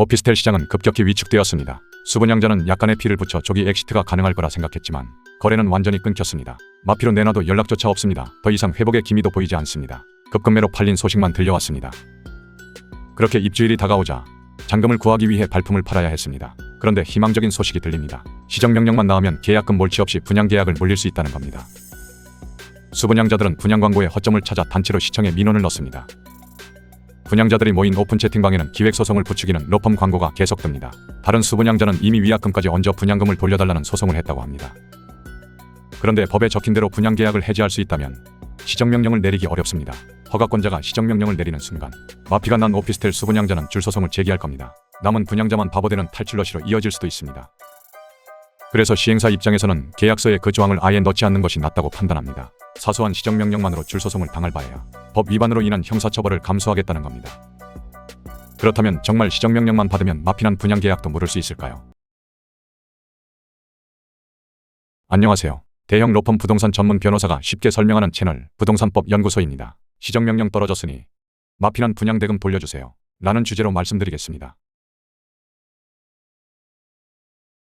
오피스텔 시장은 급격히 위축되었습니다. 수분양자는 약간의 피를 붙여 조기 엑시트가 가능할 거라 생각했지만 거래는 완전히 끊겼습니다. 마피로 내놔도 연락조차 없습니다. 더 이상 회복의 기미도 보이지 않습니다. 급급매로 팔린 소식만 들려왔습니다. 그렇게 입주일이 다가오자 잔금을 구하기 위해 발품을 팔아야 했습니다. 그런데 희망적인 소식이 들립니다. 시정명령만 나오면 계약금 몰치 없이 분양계약을 물릴 수 있다는 겁니다. 수분양자들은 분양광고에 허점을 찾아 단체로 시청에 민원을 넣습니다. 분양자들이 모인 오픈 채팅방에는 기획소송을 부추기는 로펌 광고가 계속됩니다. 다른 수분양자는 이미 위약금까지 얹어 분양금을 돌려달라는 소송을 했다고 합니다. 그런데 법에 적힌 대로 분양계약을 해지할 수 있다면 시정명령을 내리기 어렵습니다. 허가권자가 시정명령을 내리는 순간 마피가 난 오피스텔 수분양자는 줄소송을 제기할 겁니다. 남은 분양자만 바보되는 탈출러시로 이어질 수도 있습니다. 그래서 시행사 입장에서는 계약서에 그 조항을 아예 넣지 않는 것이 낫다고 판단합니다. 사소한 시정명령만으로 줄소송을 당할 바에야 법 위반으로 인한 형사처벌을 감수하겠다는 겁니다. 그렇다면 정말 시정명령만 받으면 마피난 분양계약도 물을 수 있을까요? 안녕하세요. 대형 로펌 부동산 전문 변호사가 쉽게 설명하는 채널 부동산법 연구소입니다. 시정명령 떨어졌으니 마피난 분양대금 돌려주세요. 라는 주제로 말씀드리겠습니다.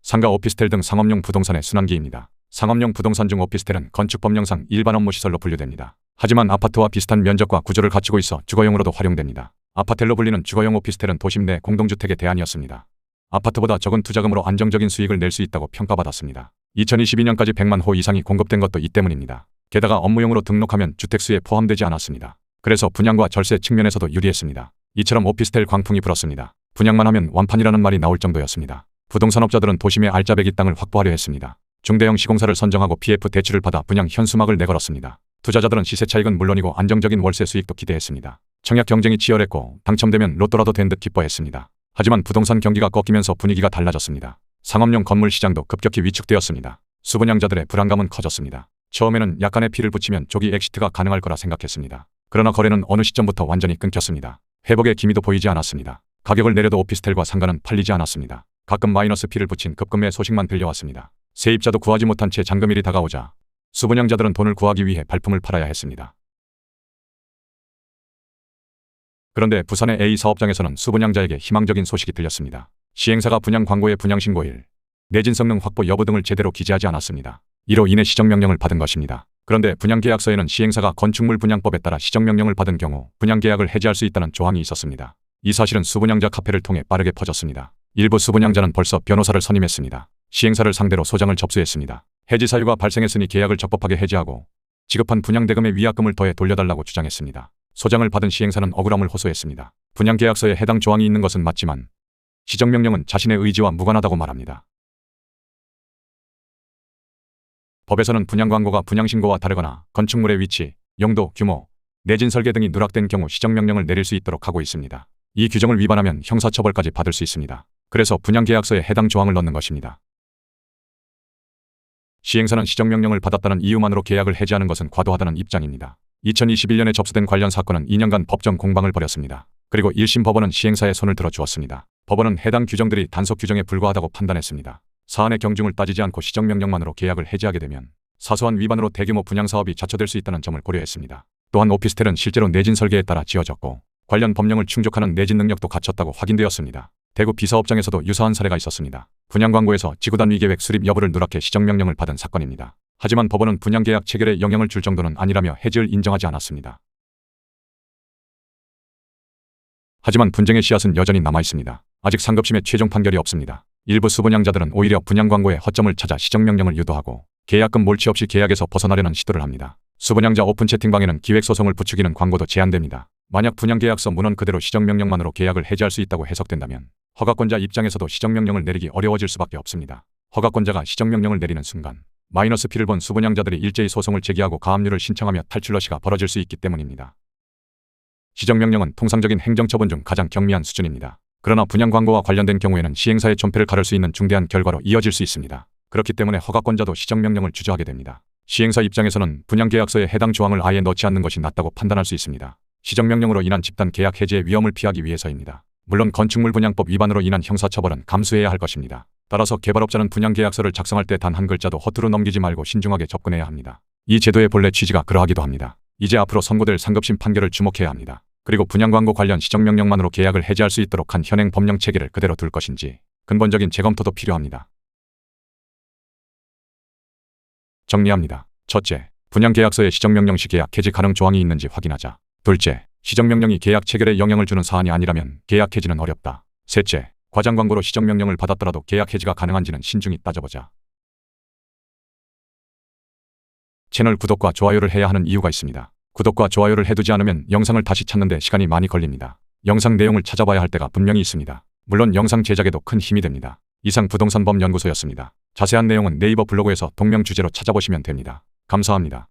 상가 오피스텔 등 상업용 부동산의 순환기입니다. 상업용 부동산 중 오피스텔은 건축법령상 일반 업무시설로 분류됩니다. 하지만 아파트와 비슷한 면적과 구조를 갖추고 있어 주거용으로도 활용됩니다. 아파텔로 불리는 주거용 오피스텔은 도심 내 공동주택의 대안이었습니다. 아파트보다 적은 투자금으로 안정적인 수익을 낼 수 있다고 평가받았습니다. 2022년까지 100만 호 이상이 공급된 것도 이 때문입니다. 게다가 업무용으로 등록하면 주택수에 포함되지 않았습니다. 그래서 분양과 절세 측면에서도 유리했습니다. 이처럼 오피스텔 광풍이 불었습니다. 분양만 하면 완판이라는 말이 나올 정도였습니다. 부동산업자들은 도심의 알짜배기 땅을 확보하려 했습니다. 중대형 시공사를 선정하고 PF 대출을 받아 분양 현수막을 내걸었습니다. 투자자들은 시세 차익은 물론이고 안정적인 월세 수익도 기대했습니다. 청약 경쟁이 치열했고 당첨되면 로또라도 된 듯 기뻐했습니다. 하지만 부동산 경기가 꺾이면서 분위기가 달라졌습니다. 상업용 건물 시장도 급격히 위축되었습니다. 수분양자들의 불안감은 커졌습니다. 처음에는 약간의 피를 붙이면 조기 엑시트가 가능할 거라 생각했습니다. 그러나 거래는 어느 시점부터 완전히 끊겼습니다. 회복의 기미도 보이지 않았습니다. 가격을 내려도 오피스텔과 상가는 팔리지 않았습니다. 가끔 마이너스 피를 붙인 급금의 소식만 들려왔습니다. 세입자도 구하지 못한 채 잔금일이 다가오자 수분양자들은 돈을 구하기 위해 발품을 팔아야 했습니다. 그런데 부산의 A 사업장에서는 수분양자에게 희망적인 소식이 들렸습니다. 시행사가 분양 광고에 분양신고일, 내진 성능 확보 여부 등을 제대로 기재하지 않았습니다. 이로 인해 시정명령을 받은 것입니다. 그런데 분양계약서에는 시행사가 건축물 분양법에 따라 시정명령을 받은 경우 분양계약을 해지할 수 있다는 조항이 있었습니다. 이 사실은 수분양자 카페를 통해 빠르게 퍼졌습니다. 일부 수분양자는 벌써 변호사를 선임했습니다. 시행사를 상대로 소장을 접수했습니다. 해지 사유가 발생했으니 계약을 적법하게 해지하고 지급한 분양대금의 위약금을 더해 돌려달라고 주장했습니다. 소장을 받은 시행사는 억울함을 호소했습니다. 분양계약서에 해당 조항이 있는 것은 맞지만 시정명령은 자신의 의지와 무관하다고 말합니다. 법에서는 분양광고가 분양신고와 다르거나 건축물의 위치, 용도, 규모, 내진 설계 등이 누락된 경우 시정명령을 내릴 수 있도록 하고 있습니다. 이 규정을 위반하면 형사처벌까지 받을 수 있습니다. 그래서 분양계약서에 해당 조항을 넣는 것입니다. 시행사는 시정명령을 받았다는 이유만으로 계약을 해지하는 것은 과도하다는 입장입니다. 2021년에 접수된 관련 사건은 2년간 법정 공방을 벌였습니다. 그리고 1심 법원은 시행사의 손을 들어 주었습니다. 법원은 해당 규정들이 단속 규정에 불과하다고 판단했습니다. 사안의 경중을 따지지 않고 시정명령만으로 계약을 해지하게 되면 사소한 위반으로 대규모 분양사업이 자초될 수 있다는 점을 고려했습니다. 또한 오피스텔은 실제로 내진 설계에 따라 지어졌고 관련 법령을 충족하는 내진 능력도 갖췄다고 확인되었습니다. 대구 B사업장에서도 유사한 사례가 있었습니다. 분양광고에서 지구단위 계획 수립 여부를 누락해 시정명령을 받은 사건입니다. 하지만 법원은 분양계약 체결에 영향을 줄 정도는 아니라며 해지를 인정하지 않았습니다. 하지만 분쟁의 씨앗은 여전히 남아있습니다. 아직 상급심의 최종 판결이 없습니다. 일부 수분양자들은 오히려 분양광고에 허점을 찾아 시정명령을 유도하고 계약금 몰치 없이 계약에서 벗어나려는 시도를 합니다. 수분양자 오픈 채팅방에는 기획소송을 부추기는 광고도 제한됩니다. 만약 분양계약서 문헌 그대로 시정명령만으로 계약을 해지할 수 있다고 해석된다면 허가권자 입장에서도 시정명령을 내리기 어려워질 수밖에 없습니다. 허가권자가 시정명령을 내리는 순간 마이너스 피를 본 수분양자들이 일제히 소송을 제기하고 가압류를 신청하며 탈출러시가 벌어질 수 있기 때문입니다. 시정명령은 통상적인 행정처분 중 가장 경미한 수준입니다. 그러나 분양광고와 관련된 경우에는 시행사의 존폐를 가를 수 있는 중대한 결과로 이어질 수 있습니다. 그렇기 때문에 허가권자도 시정명령을 주저하게 됩니다. 시행사 입장에서는 분양계약서에 해당 조항을 아예 넣지 않는 것이 낫다고 판단할 수 있습니다. 시정명령으로 인한 집단 계약 해지의 위험을 피하기 위해서입니다. 물론 건축물 분양법 위반으로 인한 형사처벌은 감수해야 할 것입니다. 따라서 개발업자는 분양계약서를 작성할 때 단 한 글자도 허투루 넘기지 말고 신중하게 접근해야 합니다. 이 제도의 본래 취지가 그러하기도 합니다. 이제 앞으로 선고될 상급심 판결을 주목해야 합니다. 그리고 분양 광고 관련 시정명령만으로 계약을 해지할 수 있도록 한 현행 법령 체계를 그대로 둘 것인지 근본적인 재검토도 필요합니다. 정리합니다. 첫째, 분양계약서에 시정명령 시 계약 해지 가능 조항이 있는지 확인하자. 둘째, 시정명령이 계약 체결에 영향을 주는 사안이 아니라면 계약 해지는 어렵다. 셋째, 과장 광고로 시정명령을 받았더라도 계약 해지가 가능한지는 신중히 따져보자. 채널 구독과 좋아요를 해야 하는 이유가 있습니다. 구독과 좋아요를 해두지 않으면 영상을 다시 찾는데 시간이 많이 걸립니다. 영상 내용을 찾아봐야 할 때가 분명히 있습니다. 물론 영상 제작에도 큰 힘이 됩니다. 이상 부동산법연구소였습니다. 자세한 내용은 네이버 블로그에서 동명 주제로 찾아보시면 됩니다. 감사합니다.